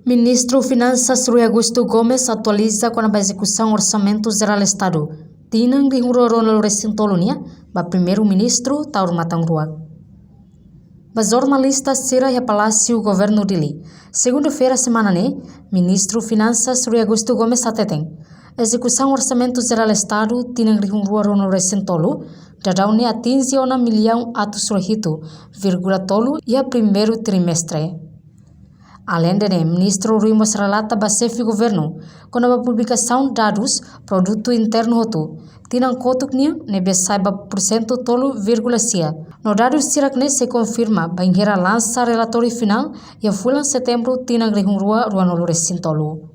Ministro Finanças Rui Augusto Gomes atualiza com a execução do Orçamento Geral do Estado. Tinang di Ronald Resintolonia, ba primeiro-ministro Tauro Matangrua. Ba jornalista Sira e Palácio Governo Dili. Segunda-feira, semana né, Ministro Finanças Rui Augusto Gomes ateteng. Execução do Orçamento Geral do Estado tinang di Ronald Resintolo, dadaunya atinge 1 milhão atos rohito, vírgula tolo e a primeiro trimestre. Além de Ministro Rui Mosralata Basefi Governo, com a publicação de dados Produto Interno Roto, tinang kotuknya nebe saiba porcento tolo vírgula sia. No dados sirakne se confirma banheira lança relatório final e a fulan setembro tinang rihungrua ruanolo recintolo.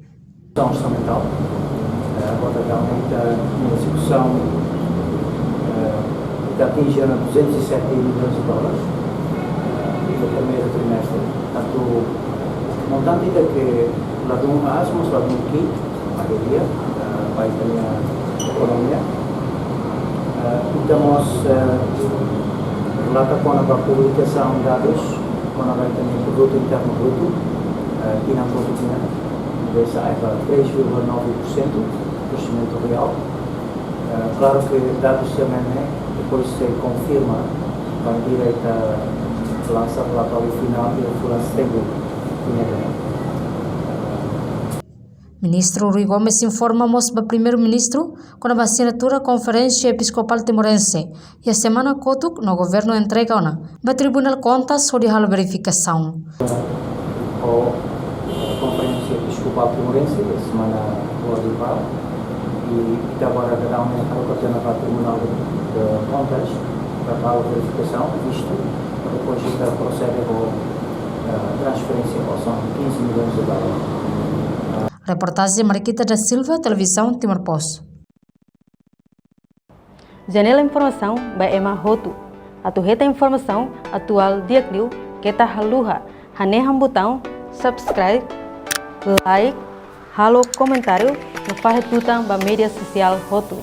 Orçamental, agora realmente a execução que atinge 207 milhões de dólares no primeiro trimestre. Portanto, montante que ladung asmos ladung ki maioria baik dengan ekonominya estamos relata com a publicação de dados com a também produto interno bruto que na produção dessa é 3,9% crescimento real. Claro que dados também depois se confirma com direito a lançar o relatório final e o full setembro. Ministro Rui Gomes informa-nos para primeiro-ministro com a assinatura Conferência Episcopal Timorense e a semana Kotuk no governo entrega ona para Tribunal Contas sobre a verificação. A Conferência Episcopal Timorense a semana ordinal e agora dará uma alocação para o Tribunal de Contas para a verificação, visto depois de proceder ao transferência são 15 milhões de dólares. Reportagem Mariquita da Silva, Televisão Timor-Post. Janela Informação by Emma Roto. Atuheta informação atual diakliu kita haluha. Haneham botão subscribe, like, halo comentário no faz tutang ba mídia social Roto.